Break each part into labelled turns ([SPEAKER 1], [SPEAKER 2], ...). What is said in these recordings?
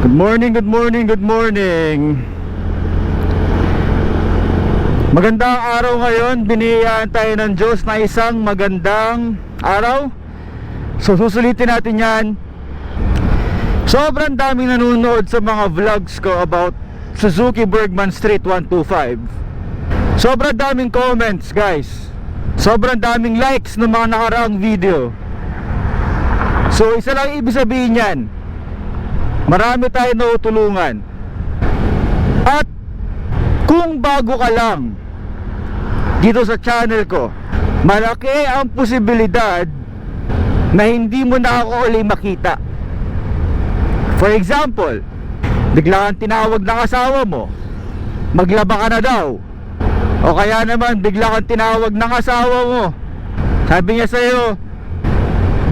[SPEAKER 1] Good morning, good morning, good morning. Magandang araw ngayon. Biniyayaan tayo ng Diyos na isang magandang araw. So susulitin natin yan. Sobrang daming nanonood sa mga vlogs ko about Suzuki Bergman Street 125. Sobrang daming comments, guys. Sobrang daming likes ng mga nakaraang video. So isa lang ibig sabihin yan, marami tayo natutulungan. At kung bago ka lang dito sa channel ko, malaki ang posibilidad na hindi mo na ako ulit makita. For example, bigla kang tinawag ng asawa mo, maglaba ka na daw. O kaya naman bigla kang tinawag ng asawa mo, sabi niya sa'yo,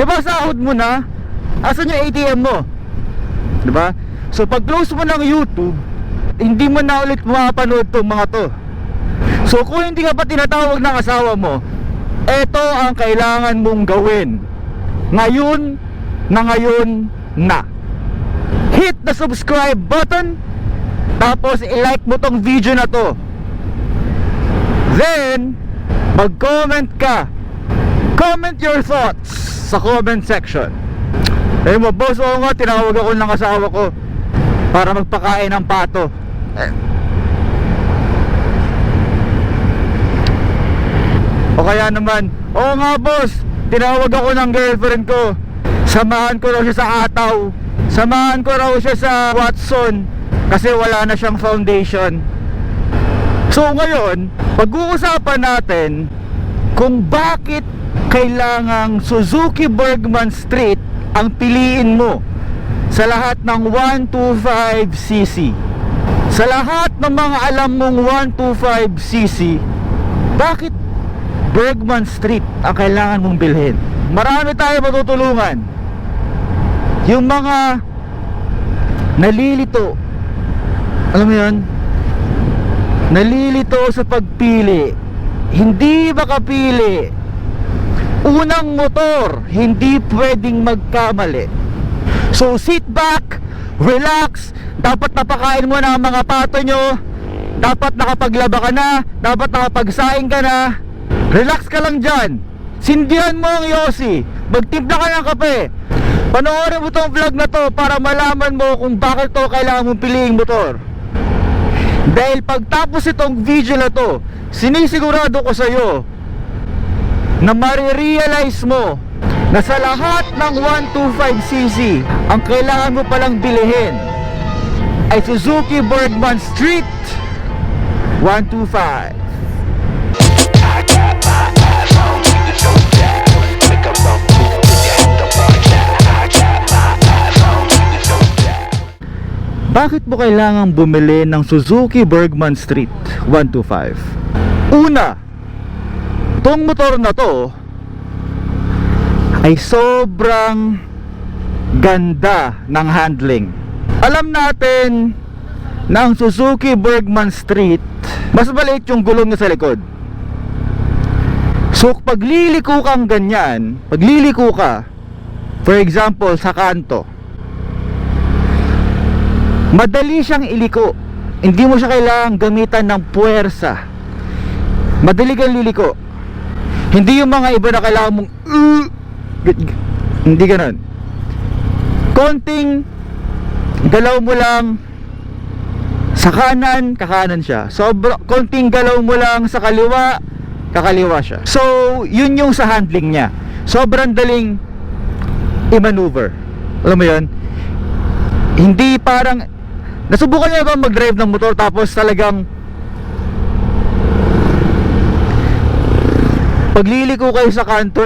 [SPEAKER 1] di ba sahod mo na? Asan yung ATM mo? Di ba? So pag close mo ng YouTube, hindi mo na ulit mapapanood tong mga to. So kung hindi ka pa tinatawag ng asawa mo, eto ang kailangan mong gawin ngayon na. Hit the subscribe button, tapos i-like mo tong video na to. Then mag-comment ka. Comment your thoughts sa comment section. Eh mo, boss, oo nga, tinawag ako ng asawa ko para magpakain ng pato. O kaya naman, oo nga boss, tinawag ako ng girlfriend ko, samahan ko raw siya sa Ataw, samahan ko raw siya sa Watson kasi wala na siyang foundation. So ngayon, pag-uusapan natin kung bakit kailangang Suzuki Bergman Street ang piliin mo sa lahat ng 125cc. Sa lahat ng mga alam mong 125cc, bakit Bergman Street ang kailangan mong bilhin? Marami tayo matutulungan. Yung mga nalilito, alam mo yun, nalilito sa pagpili, hindi makapili. Unang motor, hindi pwedeng magkamali. So sit back, relax. Dapat napakain mo na ang mga pato nyo, dapat nakapaglaba ka na, dapat nakapagsaing ka na. Relax ka lang dyan. Sindihan mo ang yosi, magtimpla ka ng kape. Panoorin mo tong vlog na to para malaman mo kung bakit to kailangan mong piliing motor. Dahil pagtapos itong video na to, sinisigurado ko sa'yo na marirealize mo na sa lahat ng 125cc, ang kailangan mo palang bilihin ay Suzuki Bergman Street 125. Bakit mo kailangang bumili ng Suzuki Bergman Street 125? Una, itong motor na to ay sobrang ganda ng handling. Alam natin na ang Suzuki Bergman Street, mas maliit yung gulong niya sa likod. So pag liliko kang ganyan, pag liliko ka, for example sa kanto, madali siyang iliko. Hindi mo siya kailangang gamitan ng puwersa. Madali kang liliko. Hindi yung mga iba na kailangan mong hindi ganun. Konting galaw mo lang sa kanan, kakanan siya. Konting galaw mo lang sa kaliwa, kakaliwa siya. So yun yung sa handling niya. Sobrang daling i-maneuver. Alam mo yun? Hindi parang nasubukan niyo ba mag-drive ng motor tapos talagang pagliliko kayo sa kanto,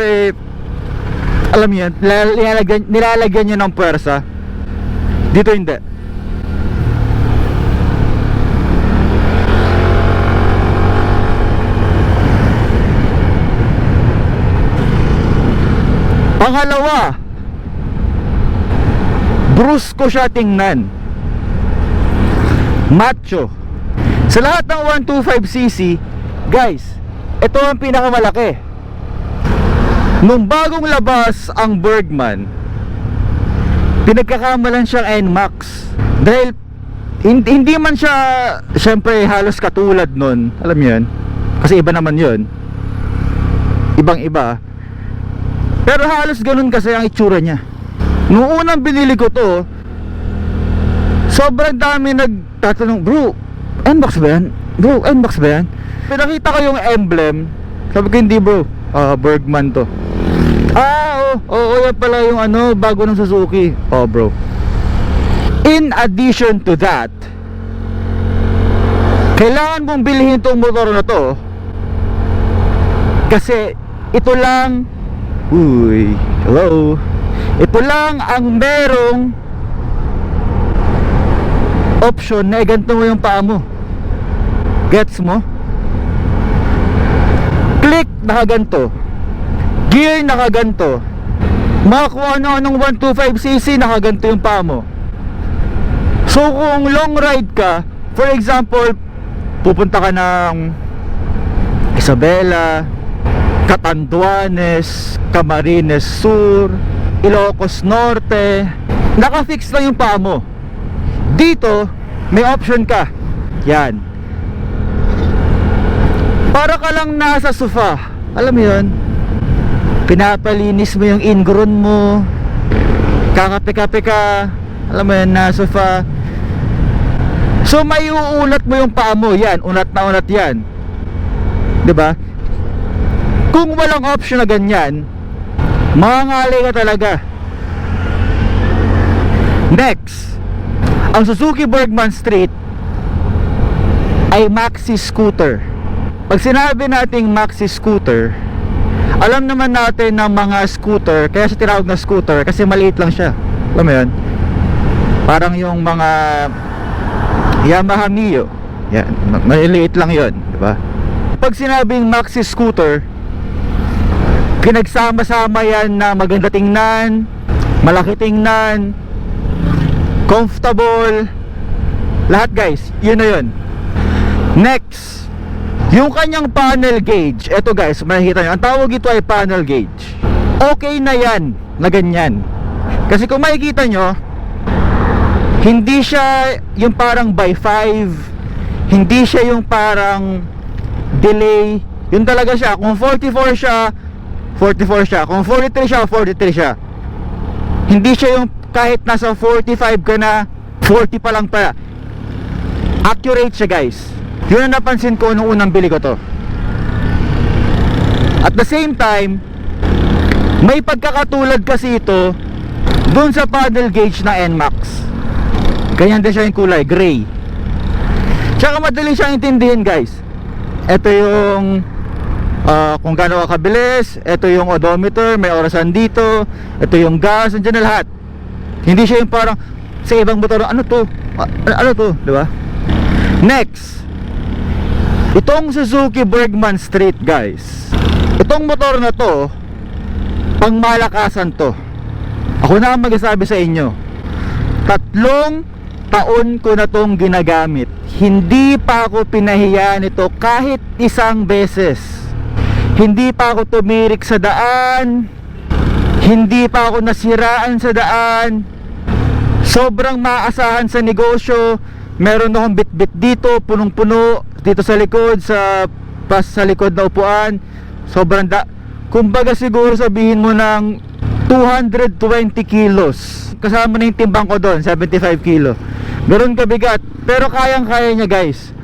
[SPEAKER 1] alam niyo, nilalagyan niyo ng puwersa. Dito hindi. Pangalawa, brusko siya tingnan, macho. Sa lahat ng 125cc, guys, ito ang pinakamalaki. Nung bagong labas ang Bergman, pinagkakamalan siyang NMAX. Dahil hindi man siya syempre halos katulad nun, alam mo yun, kasi iba naman yun, ibang iba, pero halos ganun kasi ang itsura niya. Noong unang binili ko to, sobrang dami nagtatanong, bro, NMAX ba yan? Bro, NMAX ba yan? Pinakita ko yung emblem, sabi ko hindi bro, Bergman to. Oo, yan pala yung ano, bago ng Suzuki. Oh bro, in addition to that, kailangan mong bilhin itong motor na to kasi ito lang, hello, ito lang ang merong option na iganto mo yung paa mo. Gets mo? Click, nakaganto. Gear, nakaganto. Makakuha na ng 125cc, nakaganto yung paa mo. So kung long ride ka, for example, pupunta ka ng Isabela, Catanduanes, Camarines Sur, Ilocos Norte, nakafix na yung paa mo. Dito, may option ka. Yan. Para ka lang nasa sofa. Alam mo yun? Pinapalinis mo yung ingrown mo, kakape-kape ka, alam mo yun, nasa sofa. So may uulat mo yung paa mo. Yan, unat na unat yan, 'di ba? Kung walang option na ganyan, mangangalay ka talaga. Next, ang Suzuki Bergman Street ay maxi scooter. Pag sinabi nating maxi scooter, alam naman natin na mga scooter, kaya siya tinawag na scooter kasi maliit lang siya. Alam mo yun? Parang yung mga Yamaha Mio, yan, maliliit lang yun, diba? Pag sinabing maxi scooter, pinagsama-sama yan na maganda tingnan, malaki tingnan, comfortable, lahat guys, yun na yun. Next, yung kanyang panel gauge. Eto guys, makikita nyo, ang tawag ito ay panel gauge. Okay na yan, na ganyan. Kasi kung makikita nyo, hindi siya yung parang by 5, hindi siya yung parang delay. Yun talaga siya. Kung 44 siya, 44 siya. Kung 43 siya, 43 siya. Hindi siya yung kahit nasa 45 ka na, 40 pa lang pala. Accurate siya guys. Yun ang napansin ko nung unang bili ko to. At the same time, may pagkakatulad kasi ito dun sa paddle gauge na NMAX. Ganyan din siya yung kulay, gray. Tsaka madali siyang intindihin guys. Ito yung kung gaano ka kabilis. Ito yung odometer, may orasan dito. Ito yung gas, nandiyan na lahat. Hindi siya yung parang sa ibang motor, ano to? Ano to, di ba? Next, itong Suzuki Bergman Street guys, itong motor na to, pang malakasan to. Ako na ang magsasabi sa inyo, 3 taon ko na tong ginagamit. Hindi pa ako pinahiya nito kahit isang beses. Hindi pa ako tumirik sa daan, hindi pa ako nasiraan sa daan. Sobrang maasahan sa negosyo. Meron akong bit-bit dito, punong-puno dito sa likod, sa likod na upuan. Sobrang kumbaga siguro sabihin mo ng 220 kilos. Kasama na yung timbang ko doon, 75 kilo. Meron kabigat, pero kayang-kaya niya guys.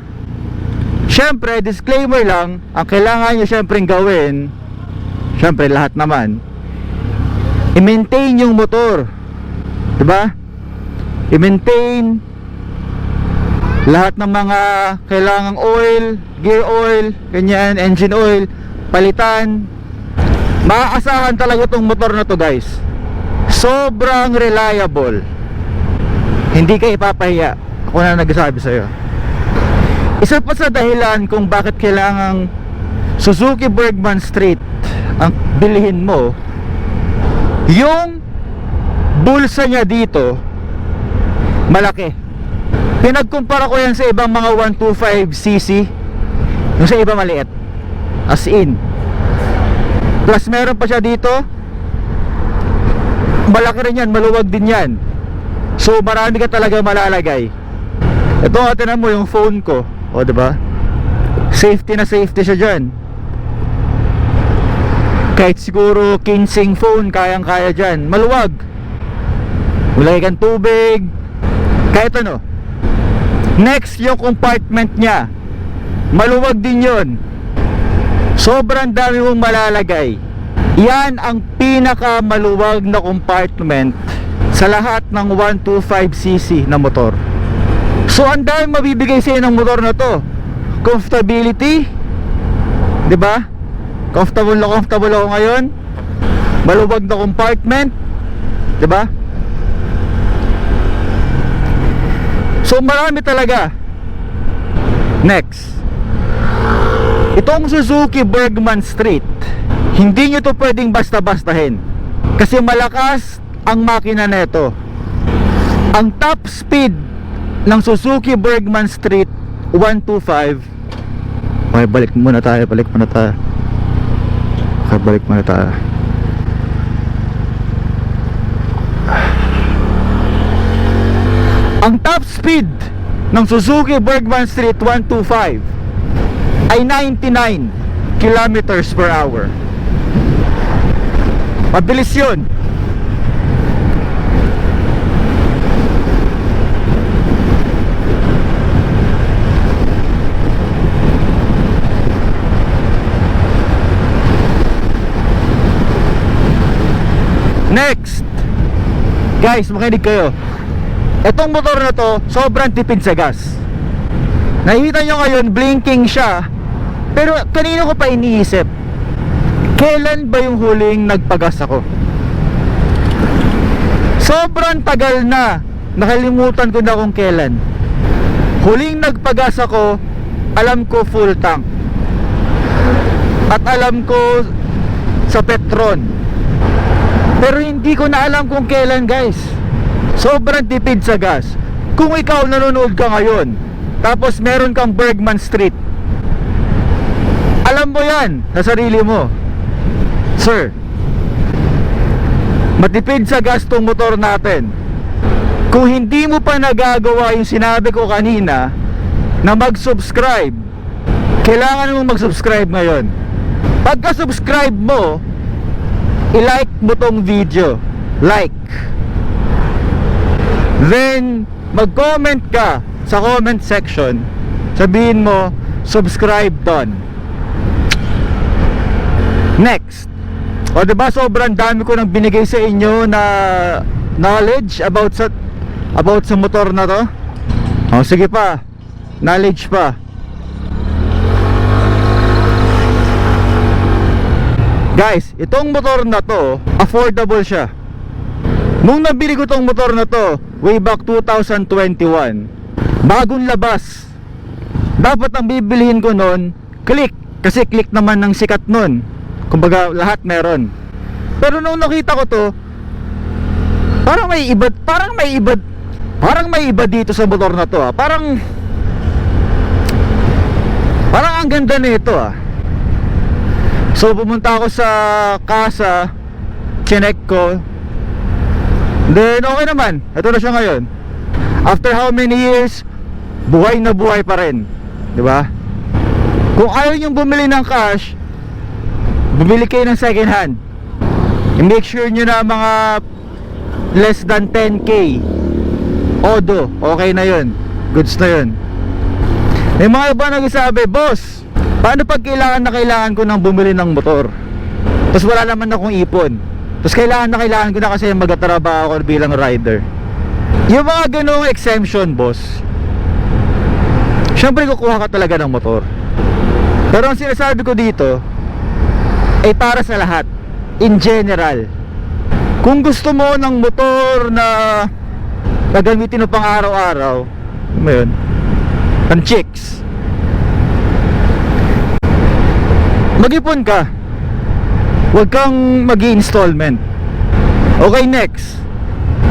[SPEAKER 1] Syempre, disclaimer lang, ang kailangan niyo syempre gawin, syempre lahat naman, i-maintain yung motor, diba? I-maintain lahat ng mga kailangang oil, gear oil, ganyan, engine oil, palitan. Maaasahan talaga itong motor na to guys. Sobrang reliable. Hindi ka ipapahiya. Ako na nagsasabi sa'yo. Isa pa sa dahilan kung bakit kailangang Suzuki Bergman Street ang bilhin mo, yung bulsa niya dito malaki. Pinagkumpara ko yan sa ibang mga 125cc, yung sa iba maliit, as in. Plus meron pa siya dito, malaki rin yan, maluwag din yan. So marami ka talaga malalagay. Ito nga, tinan mo yung phone ko. O, diba? Safety na safety siya dyan. Kahit siguro kinsing phone, kayang-kaya dyan. Maluwag. Ulay kang tubig. Kahit ano. Next, yung compartment niya. Maluwag din yun. Sobrang dami mong malalagay. Yan ang pinaka maluwag na compartment sa lahat ng 125cc na motor. So ang dami mabibigay sa'yo ng motor na to. Comfortability, 'di ba? Comfortable ako ngayon. Maluwag na compartment, 'di ba? So marami talaga. Next, itong Suzuki Bergman Street, hindi nyo to pwedeng basta-bastahin kasi malakas ang makina neto. Ang top speed ng Suzuki Bergman Street 125. Okay, balik muna tayo. Okay, balik muna tayo. Ang top speed ng Suzuki Bergman Street 125 ay 99 kilometers per hour. Mabilis yun. Next, guys, makinig kayo. Itong motor na to, sobrang tipid sa gas. Nakikita nyo ngayon, blinking siya. Pero kanino ko pa iniisip, kailan ba yung huling nagpagas ako? Sobrang tagal na. Nakalimutan ko na kung kailan. Huling nagpagas ako, alam ko full tank. At alam ko sa Petron. Pero hindi ko na alam kung kailan, guys. Sobrang tipid sa gas. Kung ikaw nanonood ka ngayon, tapos meron kang Bergman Street, alam mo yan sa sarili mo, sir, matipid sa gas tong motor natin. Kung hindi mo pa nagagawa yung sinabi ko kanina na mag-subscribe, kailangan mong mag-subscribe ngayon. Pagka-subscribe mo, i-like mo tong video. Like. Then mag-comment ka sa comment section. Sabihin mo, subscribe done. Next. O diba, sobrang dami ko nang binigay sa inyo na knowledge about sa motor na to. O sige pa, knowledge pa. Guys, itong motor na to, affordable siya. Nung nabili ko tong motor na to way back 2021, bagong labas, dapat ang bibilihin ko nun Click, kasi Click naman ng sikat nun. Kumbaga lahat meron. Pero nung nakita ko to, parang may iba dito sa motor na to, Parang ang ganda nito, So pumunta ako sa casa, chinek ko, then okay naman. Ito na siya ngayon. After how many years, buhay na buhay pa rin, di ba? Kung ayaw nyo bumili ng cash, bumili kayo ng second hand. I-make sure nyo na mga less than 10k Odo, okay na yun. Goods na yun. May mga iba nagsasabi, boss, paano pag kailangan ko nang bumili ng motor, tapos wala naman akong ipon, tapos kailangan ko na kasi magtatrabaho ako bilang rider? Yung mga ganong exemption, boss, syempre kukuha ka talaga ng motor. Pero ang sinasabi ko dito ay para sa lahat, in general. Kung gusto mo ng motor na gagamitin mo pang araw-araw, ano mo yun, pang chicks, mag-ipon ka. Huwag kang mag-i-installment. Okay, next.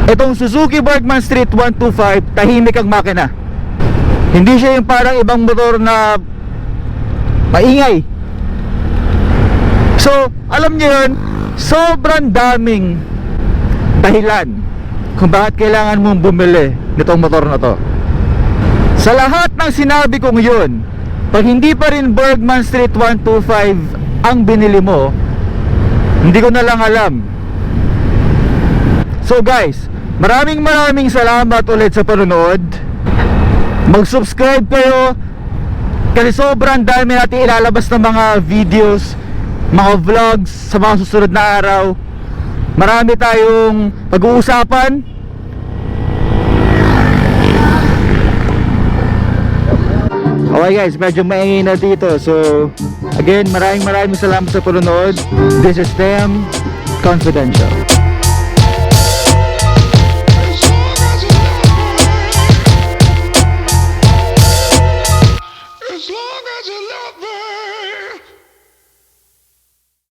[SPEAKER 1] Itong Suzuki Bergman Street 125, tahimik ang makina. Hindi siya yung parang ibang motor na maingay. So, alam niyo yun, sobrang daming dahilan kung bakit kailangan mong bumili nitong motor na to. Sa lahat ng sinabi kong yun, pag hindi pa rin Bergman Street 125 ang binili mo, hindi ko na lang alam. So guys, maraming salamat ulit sa panonood. Mag-subscribe kayo kasi sobrang dami natin ilalabas ng mga videos, mga vlogs sa mga susunod na araw. Marami tayong pag-uusapan. Okay guys, medyo maingay na dito. So again, maraming salamat sa panonood. This is Tem Confidential.